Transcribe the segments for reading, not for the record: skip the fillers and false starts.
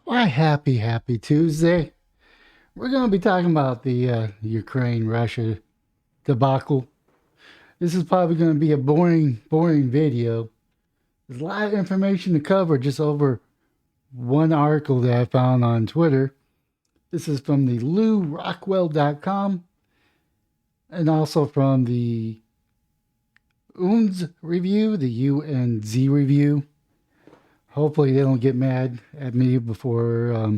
Why, happy Tuesday. We're going to be talking about the Ukraine Russia debacle. This is probably going to be a boring video. There's a lot of information to cover just over one article that I found on Twitter. This is from the LouRockwell.com and also from the UNZ review, the UNZ review. Hopefully, they don't get mad at me before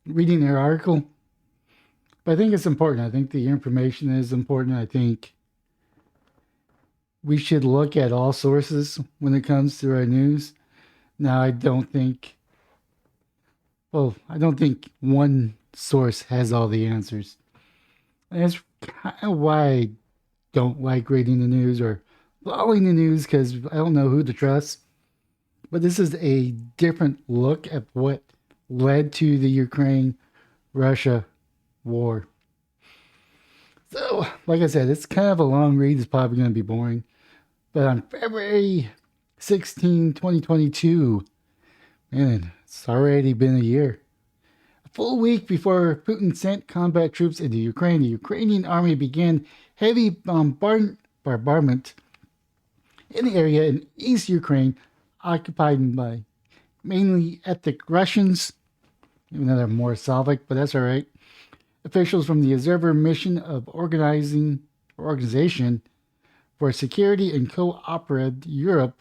reading their article. But I think it's important. I think the information is important. I think we should look at all sources when it comes to our news. Now, I don't think one source has all the answers. And that's kind of why I don't like reading the news or following the news, because I don't know who to trust. But this is a different look at what led to the Ukraine Russia war. So, like I said, it's kind of a long read. It's probably going to be boring. But on February 16, 2022, man, it's already been a year. A full week before Putin sent combat troops into Ukraine, the Ukrainian army began heavy bombardment in the area in East Ukraine, occupied by mainly ethnic Russians, even though they're more Slavic, but that's all right. Officials from the Observer Mission of Organization for Security and Cooperative Europe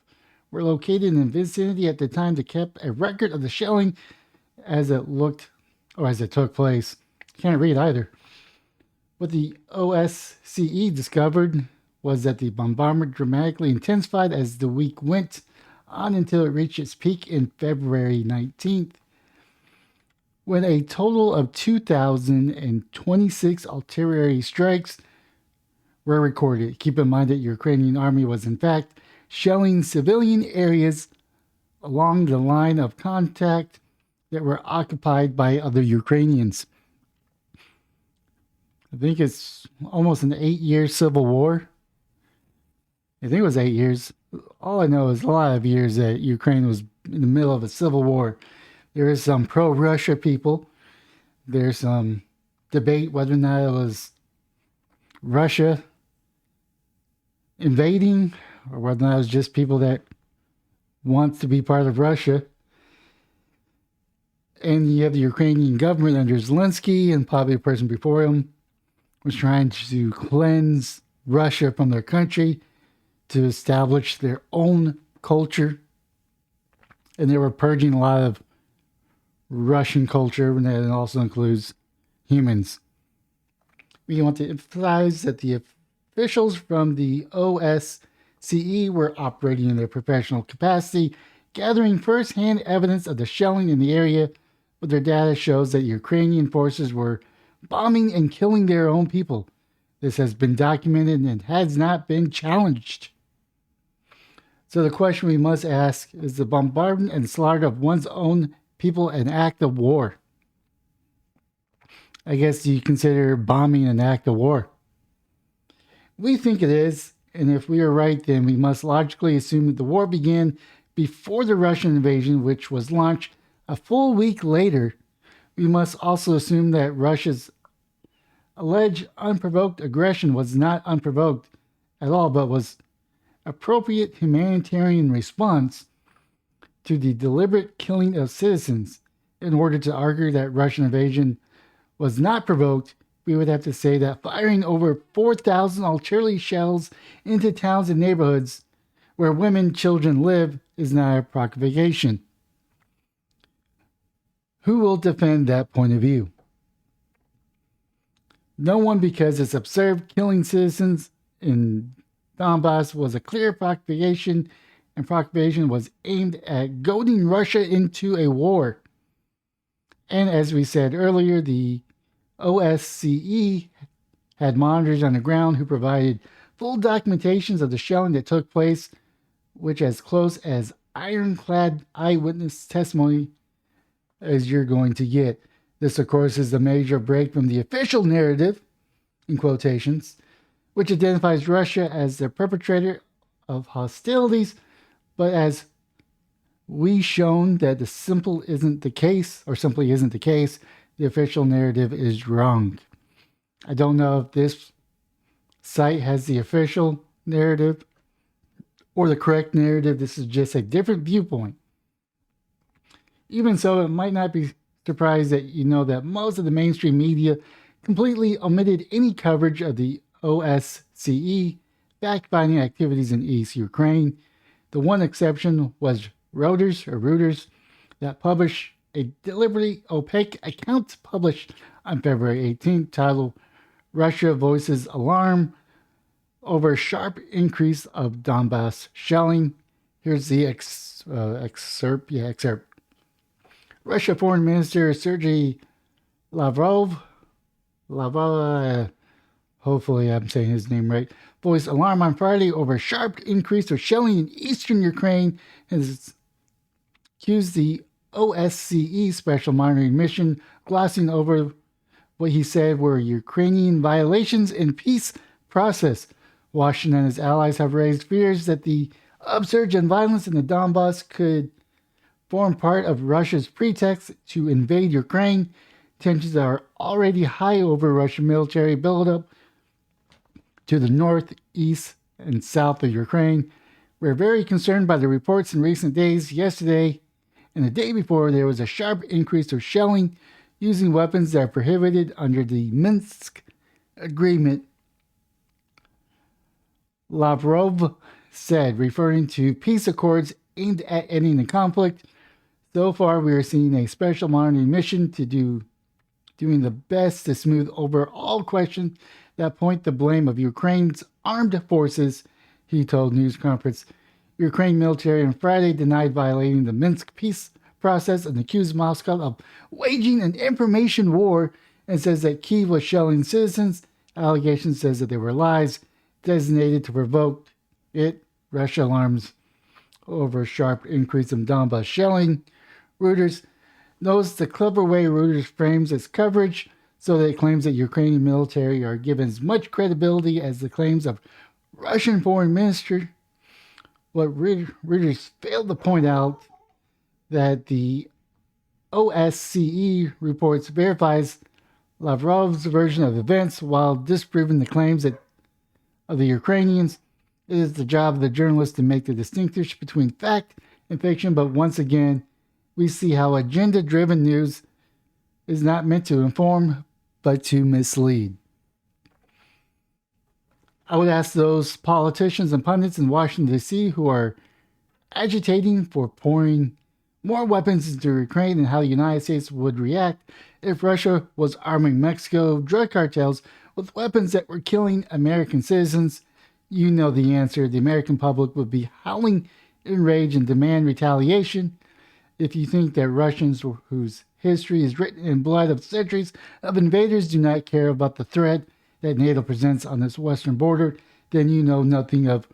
were located in the vicinity at the time to keep a record of the shelling as it took place. Can't read either. What the OSCE discovered was that the bombardment dramatically intensified as the week went on until it reached its peak in February 19th, when a total of 2,026 artillery strikes were recorded. Keep in mind that the Ukrainian army was in fact shelling civilian areas along the line of contact that were occupied by other Ukrainians. I think it's almost an 8-year civil war. I think it was 8 years. All I know is a lot of years that Ukraine was in the middle of a civil war. There is some pro-Russia people. There's some debate whether or not it was Russia invading or whether or not it was just people that want to be part of Russia. And you have the Ukrainian government under Zelensky, and probably a person before him was trying to cleanse Russia from their country to establish their own culture. And they were purging a lot of Russian culture, and that also includes humans. We want to emphasize that the officials from the OSCE were operating in their professional capacity, gathering first-hand evidence of the shelling in the area, but their data shows that Ukrainian forces were bombing and killing their own people. This has been documented and has not been challenged. So the question we must ask is the bombardment and slaughter of one's own people an act of war? I guess you consider bombing an act of war. We think it is, and if we are right, then we must logically assume that the war began before the Russian invasion, which was launched a full week later. We must also assume that Russia's alleged unprovoked aggression was not unprovoked at all, but was appropriate humanitarian response to the deliberate killing of citizens. In order to argue that Russian invasion was not provoked, we would have to say that firing over 4,000 artillery shells into towns and neighborhoods where women and children live is not a provocation. Who will defend that point of view? No one, because it's absurd. Killing citizens in Donbass was a clear provocation, and provocation was aimed at goading Russia into a war. And as we said earlier, the OSCE had monitors on the ground who provided full documentations of the shelling that took place, which as close as ironclad eyewitness testimony as you're going to get. This, of course, is a major break from the official narrative, in quotations, which identifies Russia as the perpetrator of hostilities, but as we shown that the simple isn't the case, or simply isn't the case. The official narrative is wrong. I don't know if this site has the official narrative or the correct narrative. This is just a different viewpoint. Even so, it might not be surprised that you know that most of the mainstream media completely omitted any coverage of the OSCE fact-finding activities in East Ukraine. The one exception was Reuters, that published a deliberately opaque account published on February 18th titled Russia Voices Alarm Over Sharp Increase of Donbass Shelling. Here's the excerpt. Russia Foreign Minister Sergei Lavrov, hopefully I'm saying his name right, voiced alarm on Friday over sharp increase of shelling in eastern Ukraine and has accused the OSCE Special Monitoring Mission, glossing over what he said were Ukrainian violations in peace process. Washington and his allies have raised fears that the upsurge in violence in the Donbass could form part of Russia's pretext to invade Ukraine. Tensions are already high over Russian military buildup to the north, east, and south of Ukraine. We're very concerned by the reports in recent days. Yesterday and the day before, there was a sharp increase of shelling using weapons that are prohibited under the Minsk Agreement, Lavrov said, referring to peace accords aimed at ending the conflict. So far, we are seeing a special monitoring mission to doing the best to smooth over all questions that point the blame of Ukraine's armed forces, he told news conference. Ukraine military on Friday denied violating the Minsk peace process and accused Moscow of waging an information war and says that Kyiv was shelling citizens. Allegation says that they were lies designated to provoke it. Russia alarms over sharp increase in Donbass shelling. Reuters knows the clever way Reuters frames its coverage so that it claims that Ukrainian military are given as much credibility as the claims of Russian foreign minister. What Reuters failed to point out that the OSCE reports verifies Lavrov's version of events while disproving the claims of the Ukrainians. It is the job of the journalist to make the distinction between fact and fiction, but once again, we see how agenda-driven news is not meant to inform, but to mislead. I would ask those politicians and pundits in Washington, D.C. who are agitating for pouring more weapons into Ukraine and how the United States would react if Russia was arming Mexico drug cartels with weapons that were killing American citizens. You know the answer. The American public would be howling in rage and demand retaliation. If you think that Russians, whose history is written in blood of centuries of invaders, do not care about the threat that NATO presents on its western border, then you know nothing of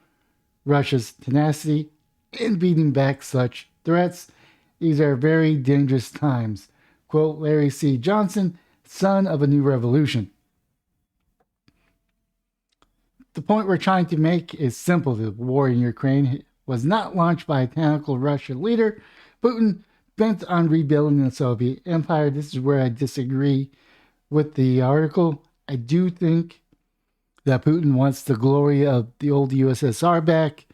Russia's tenacity in beating back such threats. These are very dangerous times. Quote Larry C. Johnson, son of a new revolution. The point we're trying to make is simple. The war in Ukraine was not launched by a tyrannical Russian leader, Putin, bent on rebuilding the Soviet Empire. This is where I disagree with the article. I do think that Putin wants the glory of the old USSR back,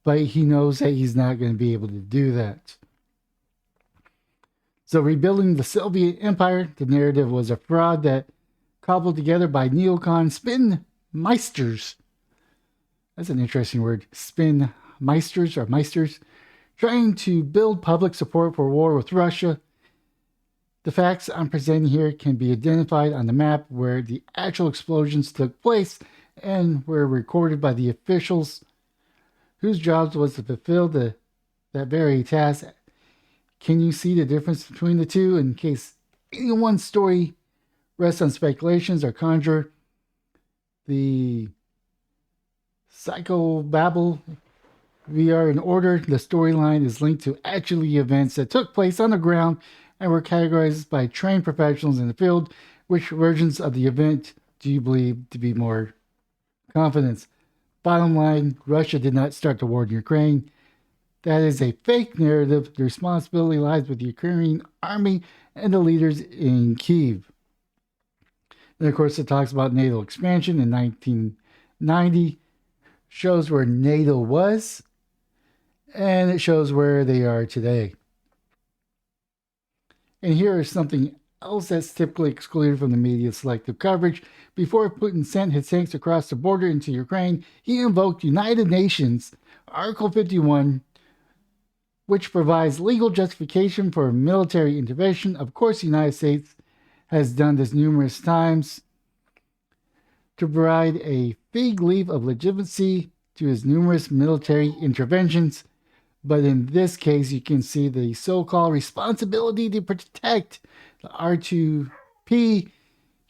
but he knows that he's not going to be able to do that. So rebuilding the Soviet Empire, the narrative was a fraud that cobbled together by neocon spin meisters. That's an interesting word. Spin meisters or meisters. Trying to build public support for war with Russia. The facts I'm presenting here can be identified on the map where the actual explosions took place and were recorded by the officials whose jobs was to fulfill that very task. Can you see the difference between the two? In case anyone's story rests on speculations or conjure the psychobabble, we are in order. The storyline is linked to actually events that took place on the ground and were categorized by trained professionals in the field. Which versions of the event do you believe to be more confidence? Bottom line, Russia did not start the war in Ukraine. That is a fake narrative. The responsibility lies with the Ukrainian army and the leaders in Kiev. And of course, it talks about NATO expansion in 1990, shows where NATO was, and it shows where they are today. And here is something else that's typically excluded from the media's selective coverage. Before Putin sent his tanks across the border into Ukraine, he invoked United Nations Article 51, which provides legal justification for military intervention. Of course, the United States has done this numerous times to provide a fig leaf of legitimacy to his numerous military interventions. But in this case, you can see the so-called responsibility to protect the R2P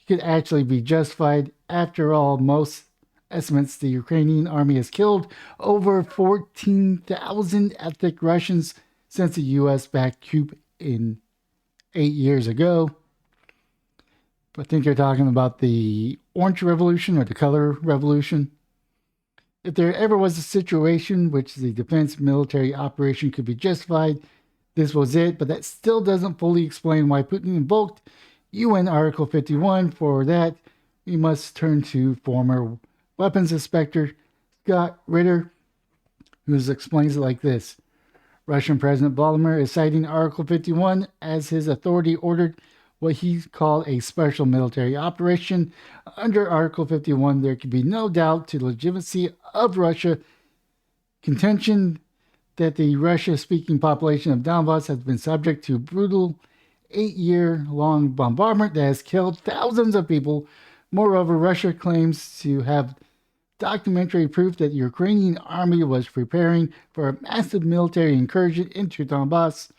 could actually be justified. After all, most estimates the Ukrainian army has killed over 14,000 ethnic Russians since the U.S. backed coup in 8 years ago. I think you're talking about the Orange Revolution or the Color Revolution. If there ever was a situation which the defense military operation could be justified, this was it, but that still doesn't fully explain why Putin invoked UN Article 51. For that, we must turn to former weapons inspector Scott Ritter, who explains it like this. Russian President Vladimir is citing Article 51 as his authority ordered what he called a special military operation. Under Article 51, there can be no doubt to the legitimacy of Russia. Contention that the Russia-speaking population of Donbass has been subject to brutal 8-year-long bombardment that has killed thousands of people. Moreover, Russia claims to have documentary proof that the Ukrainian army was preparing for a massive military incursion into Donbass,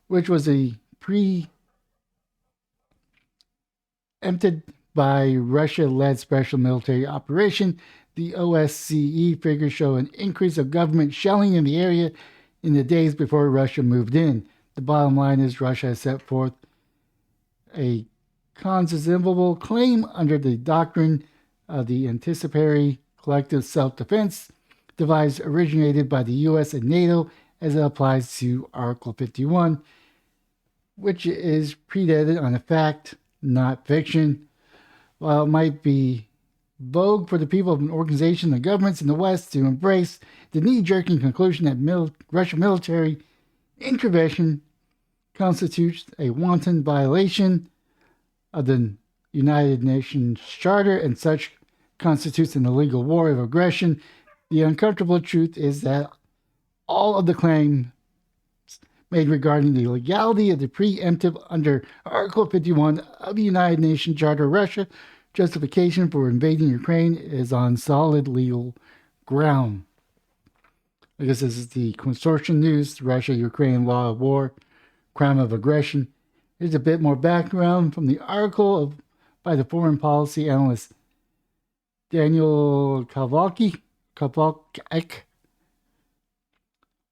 which was a preempted by Russia-led special military operation. The OSCE figures show an increase of government shelling in the area in the days before Russia moved in. The bottom line is Russia has set forth a conceivable claim under the doctrine of the anticipatory collective self-defense device originated by the U.S. and NATO as it applies to Article 51, which is predated on a fact, not fiction. While it might be vogue for the people of an organization and governments in the West to embrace the knee-jerking conclusion that Russian military intervention constitutes a wanton violation of the United Nations Charter and such constitutes an illegal war of aggression, the uncomfortable truth is that all of the claims made regarding the legality of the preemptive under Article 51 of the United Nations Charter Russia justification for invading Ukraine is on solid legal ground. I guess this is the Consortium News, Russia-Ukraine Law of War, Crime of Aggression. Here's a bit more background from the article by the foreign policy analyst Daniel Kowalczyk.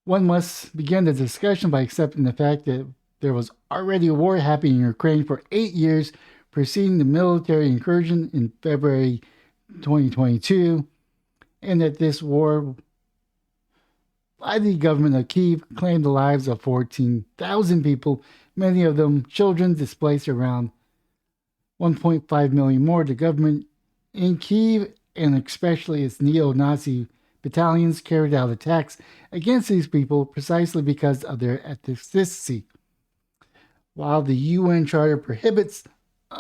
One must begin the discussion by accepting the fact that there was already a war happening in Ukraine for 8 years preceding the military incursion in February 2022, and that this war by the government of Kyiv claimed the lives of 14,000 people, many of them children, displaced around 1.5 million more. The government in Kyiv, and especially its neo-Nazi battalions, carried out attacks against these people precisely because of their ethnicity. While the UN Charter prohibits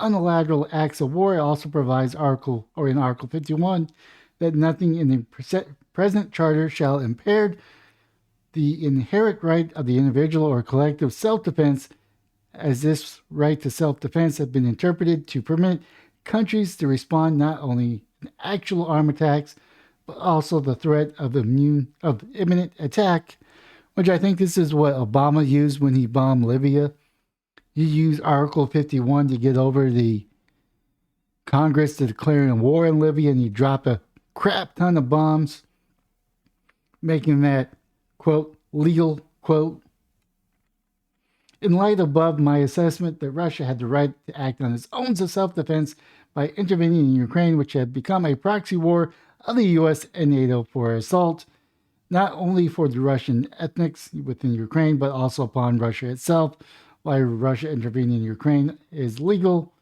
unilateral acts of war, it also provides in Article 51 that nothing in the present charter shall impair the inherent right of the individual or collective self-defense, as this right to self-defense has been interpreted to permit countries to respond not only to actual armed attacks, but also the threat of imminent attack, which I think this is what Obama used when he bombed Libya. You use Article 51 to get over the Congress to declaring a war in Libya, and you drop a crap ton of bombs, making that, quote, legal, quote. In light above, my assessment that Russia had the right to act on its own self-defense by intervening in Ukraine, which had become a proxy war of the U.S. and NATO for assault, not only for the Russian ethnics within Ukraine, but also upon Russia itself. Why Russia intervening in Ukraine is legal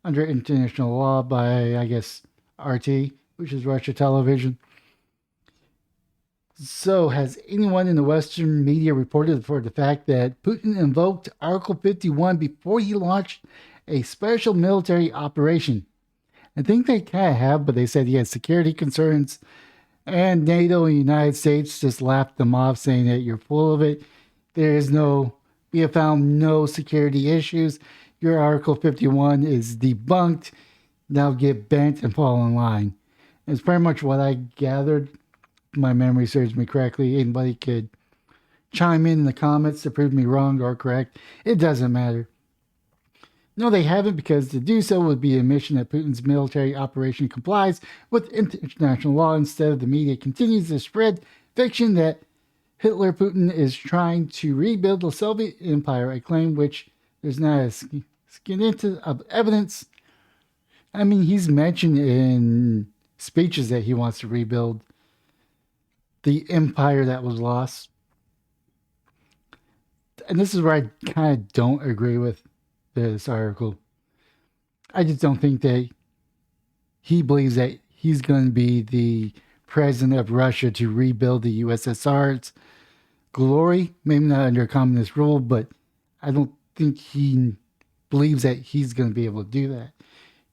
under international law by, I guess, RT, which is Russia Television. So, has anyone in the Western media reported for the fact that Putin invoked Article 51 before he launched a special military operation? I think they kind of have, but they said he had security concerns, and NATO and the United States just laughed them off, saying that you're full of it. We have found no security issues. Your Article 51 is debunked. Now get bent and fall in line. It's pretty much what I gathered. My memory serves me correctly. Anybody could chime in the comments to prove me wrong or correct. It doesn't matter. No, they haven't, because to do so would be an admission that Putin's military operation complies with international law. Instead, the media continues to spread fiction that Hitler Putin is trying to rebuild the Soviet Empire, a claim which there's not a skin into of evidence. I mean, he's mentioned in speeches that he wants to rebuild the empire that was lost. And this is where I kind of don't agree with this article. I just don't think that he believes that he's going to be the president of Russia to rebuild the USSR's glory. Maybe not under communist rule, but I don't think he believes that he's going to be able to do that.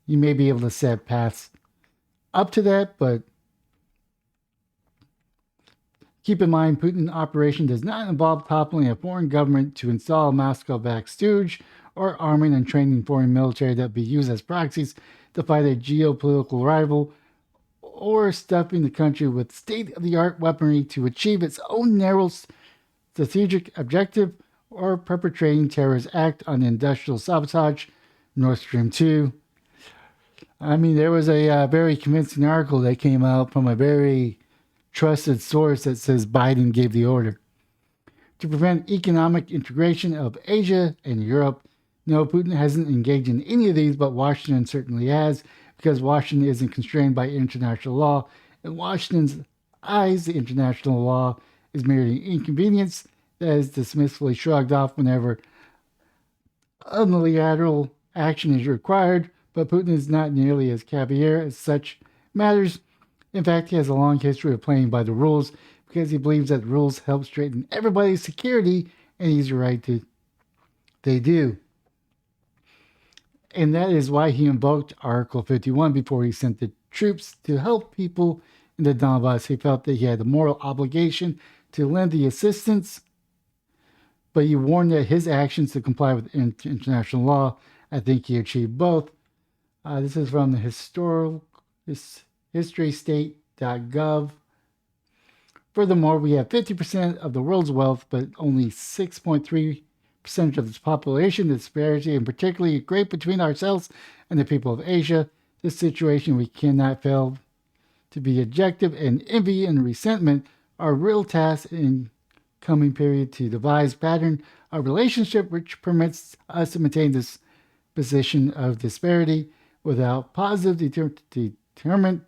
You may be able to set paths up to that, but keep in mind, Putin's operation does not involve toppling a foreign government to install a Moscow-backed stooge or arming and training foreign military that would be used as proxies to fight a geopolitical rival, or stuffing the country with state-of-the-art weaponry to achieve its own narrow strategic objective, or perpetrating terrorist act on industrial sabotage, Nord Stream 2. I mean, there was a very convincing article that came out from a very trusted source that says Biden gave the order. To prevent economic integration of Asia and Europe, no, Putin hasn't engaged in any of these, but Washington certainly has, because Washington isn't constrained by international law. In Washington's eyes, the international law is merely inconvenience that is dismissively shrugged off whenever unilateral action is required, but Putin is not nearly as caviar as such matters. In fact, he has a long history of playing by the rules because he believes that rules help straighten everybody's security, and he's right to. They do. And that is why he invoked Article 51 before he sent the troops to help people in the Donbass. He felt that he had a moral obligation to lend the assistance, but he warned that his actions to comply with international law. I think he achieved both. This is from the historystate.gov. Furthermore, we have 50% of the world's wealth, but only 6.3% of its population. The disparity, and particularly great between ourselves and the people of Asia. This situation we cannot fail to be objective, and envy and resentment are real tasks in coming period to devise pattern of relationship which permits us to maintain this position of disparity without positive determinant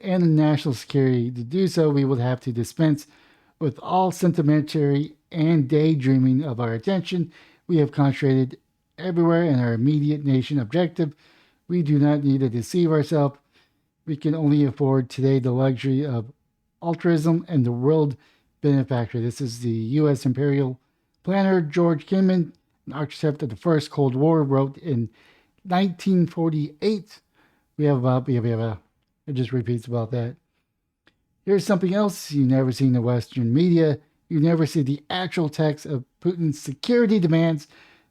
and national security. To do so, we would have to dispense with all sentimentary and daydreaming of our attention. We have concentrated everywhere in our immediate nation objective. We do not need to deceive ourselves. We can only afford today the luxury of altruism and the world benefactor. This is the U.S. Imperial Planner George Kennan, an architect of the First Cold War, wrote in 1948. It just repeats about that. Here's something else you never see in the Western media. You never see the actual text of Putin's security demands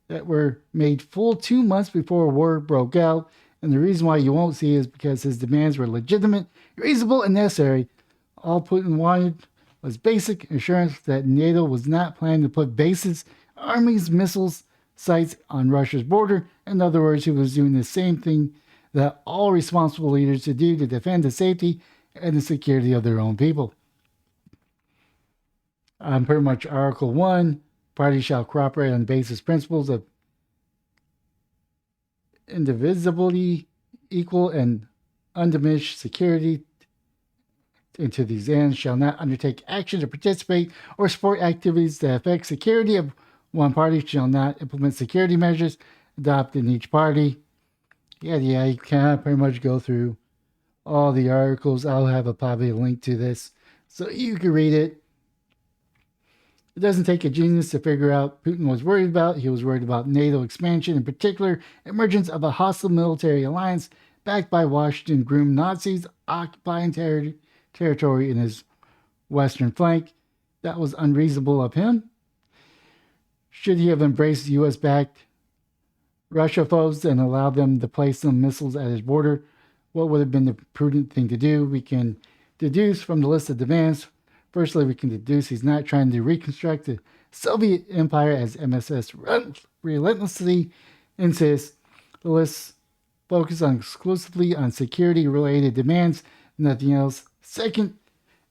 that were made full 2 months before war broke out. And the reason why you won't see is because his demands were legitimate, reasonable, and necessary. All Putin wanted was basic assurance that NATO was not planning to put bases, armies, missiles, sites on Russia's border. In other words, he was doing the same thing that all responsible leaders should do to defend the safety and the security of their own people. Pretty much Article 1, parties shall cooperate on the basis principles of indivisibility, equal and undiminished security, into these ends, shall not undertake action to participate or support activities that affect security of one party, shall not implement security measures adopted in each party. Yeah, you can pretty much go through all the articles. I'll have probably a link to this so you can read it. It doesn't take a genius to figure out Putin was worried about. He was worried about NATO expansion, in particular, emergence of a hostile military alliance backed by Washington groomed Nazis occupying territory in his western flank. That was unreasonable of him. Should he have embraced U.S. backed Russia foes and allowed them to place some missiles at his border? What would have been the prudent thing to do? We can deduce from the list of demands. Firstly, we can deduce he's not trying to reconstruct the Soviet Empire as MSS relentlessly insists. The list focuses exclusively on security-related demands, nothing else. Second,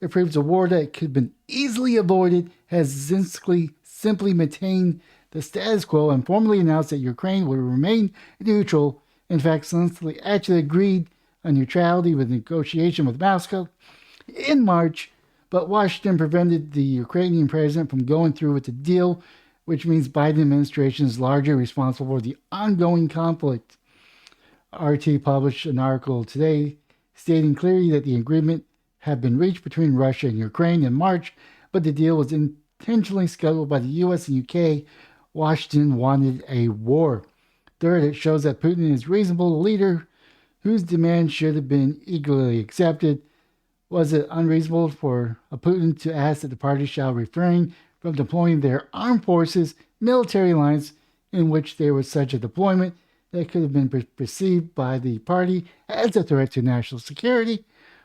it proves a war that could have been easily avoided has Zelensky simply maintained the status quo and formally announced that Ukraine would remain neutral. In fact, Zelensky actually agreed on neutrality with negotiation with Moscow in March, but Washington prevented the Ukrainian president from going through with the deal, which means Biden administration is largely responsible for the ongoing conflict. RT published an article today stating clearly that the agreement had been reached between Russia and Ukraine in March, but the deal was intentionally scuttled by the US and UK. Washington wanted a war. Third, it shows that Putin is a reasonable leader whose demands should have been eagerly accepted. Was it unreasonable for Putin to ask that the party shall refrain from deploying their armed forces military alliance in which there was such a deployment that could have been perceived by the party as a threat to national security?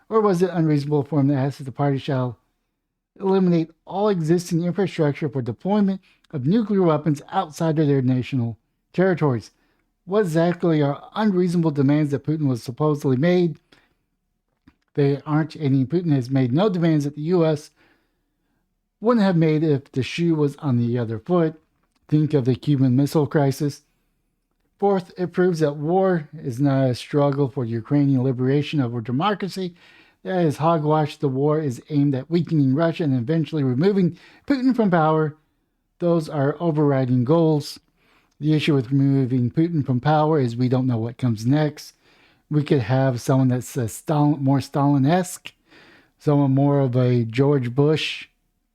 Or was it unreasonable for him to ask that the party shall eliminate all existing infrastructure for deployment of nuclear weapons outside of their national territories? What exactly are unreasonable demands that Putin was supposedly made? They aren't any. Putin has made no demands that the U.S. wouldn't have made if the shoe was on the other foot. Think of the Cuban Missile Crisis. Fourth, it proves that war is not a struggle for Ukrainian liberation over democracy. That is hogwash. The war is aimed at weakening Russia and eventually removing Putin from power. Those are overriding goals. The issue with removing Putin from power is we don't know what comes next. We could have someone that's more Stalin-esque, someone more of a George Bush,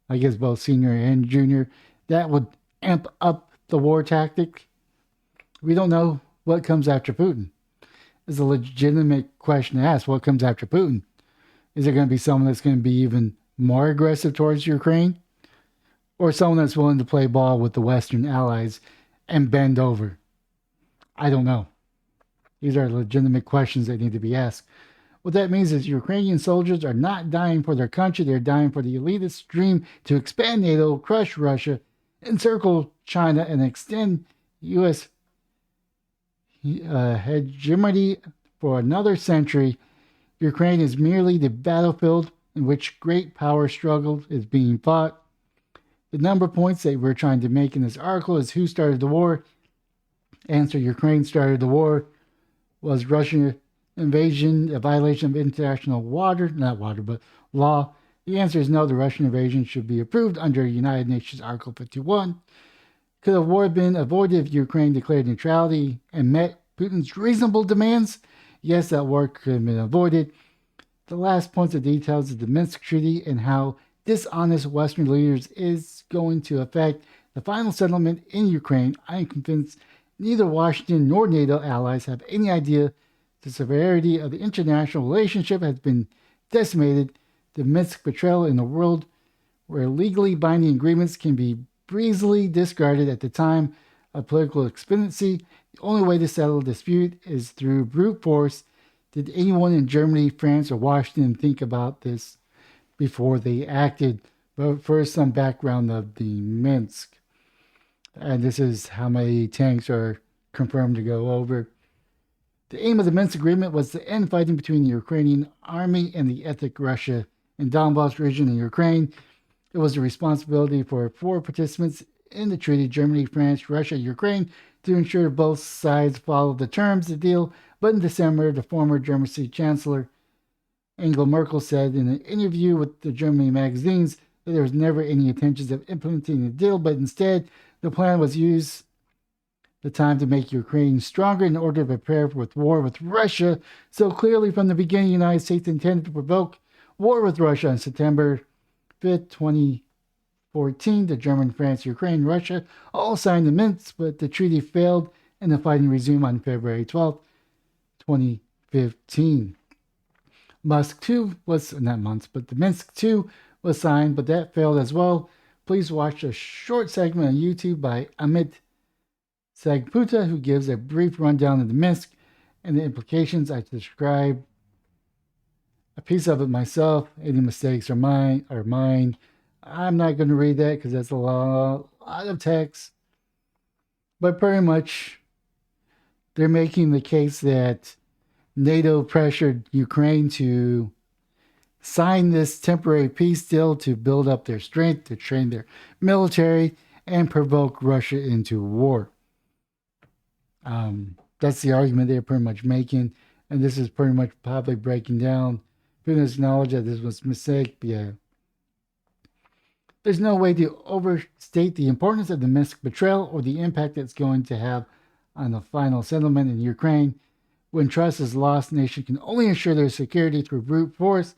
I guess both senior and junior. That would amp up the war tactic. We don't know what comes after Putin. It's a legitimate question to ask. What comes after Putin? Is it going to be someone that's going to be even more aggressive towards Ukraine? Or someone that's willing to play ball with the Western allies and bend over? I don't know. These are legitimate questions that need to be asked. What that means is Ukrainian soldiers are not dying for their country. They're dying for the elitist dream to expand NATO, crush Russia, encircle China, and extend U.S. hegemony for another century. Ukraine is merely the battlefield in which great power struggle is being fought. The number of points that we're trying to make in this article is who started the war. Answer: Ukraine started the war. Was Russian invasion a violation of international law? The answer is no. The Russian invasion should be approved under United Nations Article 51. Could a war have been avoided if Ukraine declared neutrality and met Putin's reasonable demands? Yes, that war could have been avoided. The last point of details is the Minsk Treaty and how dishonest Western leaders is going to affect the final settlement in Ukraine. I am convinced neither Washington nor NATO allies have any idea the severity of the international relationship has been decimated. The Minsk betrayal in a world where legally binding agreements can be breezily discarded at the time of political expediency. The only way to settle a dispute is through brute force. Did anyone in Germany, France, or Washington think about this before they acted? But first, some background of the Minsk. And this is how many tanks are confirmed to go over. The aim of the Minsk Agreement was to end fighting between the Ukrainian army and the ethnic Russia in Donbass region in Ukraine. It was the responsibility for 4 participants in the treaty, Germany, France, Russia, Ukraine, to ensure both sides followed the terms of the deal. But in December, the former German Chancellor Angela Merkel said in an interview with the German magazines that there was never any intentions of implementing the deal, but instead the plan was use the time to make Ukraine stronger in order to prepare for war with Russia. So clearly, from the beginning, the United States intended to provoke war with Russia on September 5th, 2014. The German, France, Ukraine, Russia all signed the Minsk, but the treaty failed and the fighting resumed on February 12th, 2015. Musk 2 was, not months, but the Minsk 2 was signed, but that failed as well. Please watch a short segment on YouTube by Amit Sagputa, who gives a brief rundown of the Minsk and the implications. I describe a piece of it myself. Any mistakes are mine. I'm not going to read that because that's a lot of text. But pretty much, they're making the case that NATO pressured Ukraine to sign this temporary peace deal to build up their strength, to train their military, and provoke Russia into war. That's the argument they're pretty much making, and this is pretty much probably breaking down Putin's knowledge that this was a mistake. Yeah. There's no way to overstate the importance of the Minsk betrayal or the impact it's going to have on the final settlement in Ukraine. When trust is lost, the nation can only ensure their security through brute force.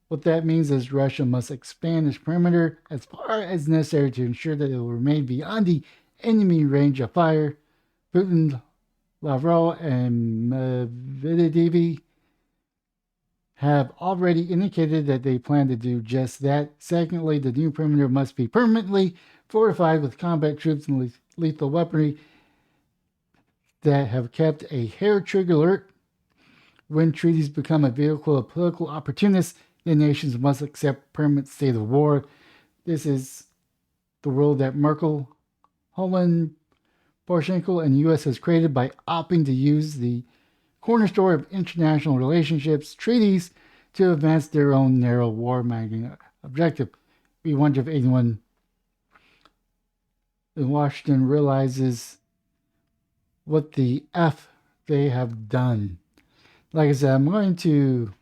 What that means is Russia must expand its perimeter as far as necessary to ensure that it will remain beyond the enemy range of fire. Putin, Lavrov, and Medvedev have already indicated that they plan to do just that. Secondly, the new perimeter must be permanently fortified with combat troops and lethal weaponry that have kept a hair trigger alert. When treaties become a vehicle of political opportunists, the nations must accept permanent state of war. This is the world that Merkel, Holland, Poroshenko, and the U.S. has created by opting to use the cornerstone of international relationships, treaties, to advance their own narrow war-mongering objective. We wonder if anyone in Washington realizes what the F they have done. Like I said, I'm going to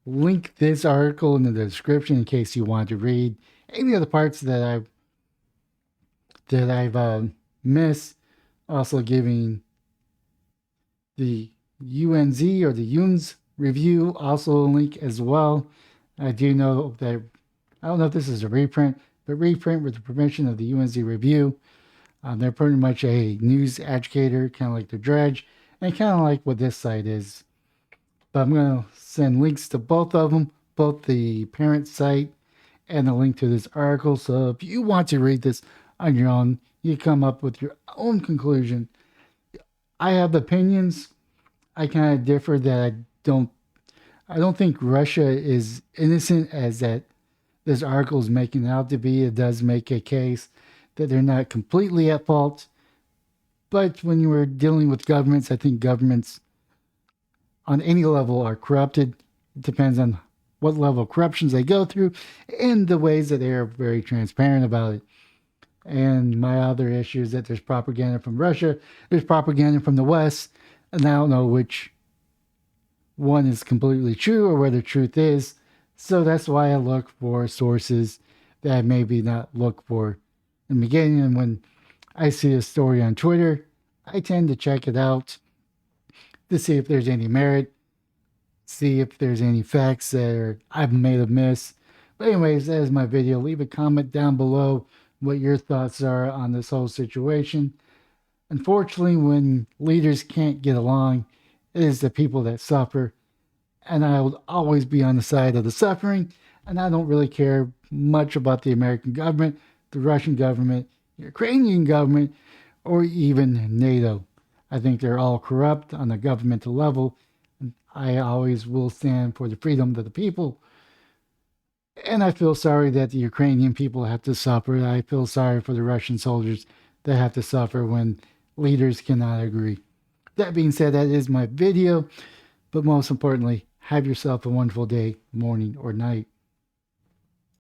link this article in the description in case you want to read any of the parts that I've missed. Also giving the UNZ or the UNS review also a link as well. I do know that, I don't know if this is a reprint, but reprint with the permission of the UNZ review. They're pretty much a news educator, kind of like the Dredge, and kind of like what this site is. But I'm going to send links to both of them, both the parent site and the link to this article. So if you want to read this on your own, you come up with your own conclusion. I have opinions. I kind of differ that I don't think Russia is innocent as that this article is making out to be. It does make a case that they're not completely at fault. But when you are dealing with governments, I think governments on any level are corrupted. It depends on what level of corruptions they go through and the ways that they are very transparent about it. And my other issue is that there's propaganda from Russia, there's propaganda from the West, and I don't know which one is completely true or where the truth is. So that's why I look for sources that I maybe not look for in the beginning. And when I see a story on Twitter, I tend to check it out to see if there's any merit, see if there's any facts that I've made a miss. But anyways, that is my video. Leave a comment down below what your thoughts are on this whole situation. Unfortunately, when leaders can't get along, it is the people that suffer. And I will always be on the side of the suffering. And I don't really care much about the American government, the Russian government, the Ukrainian government, or even NATO. I think they're all corrupt on the governmental level. I always will stand for the freedom of the people. And I feel sorry that the Ukrainian people have to suffer. I feel sorry for the Russian soldiers that have to suffer when leaders cannot agree. That being said, that is my video. But most importantly, have yourself a wonderful day, morning, or night.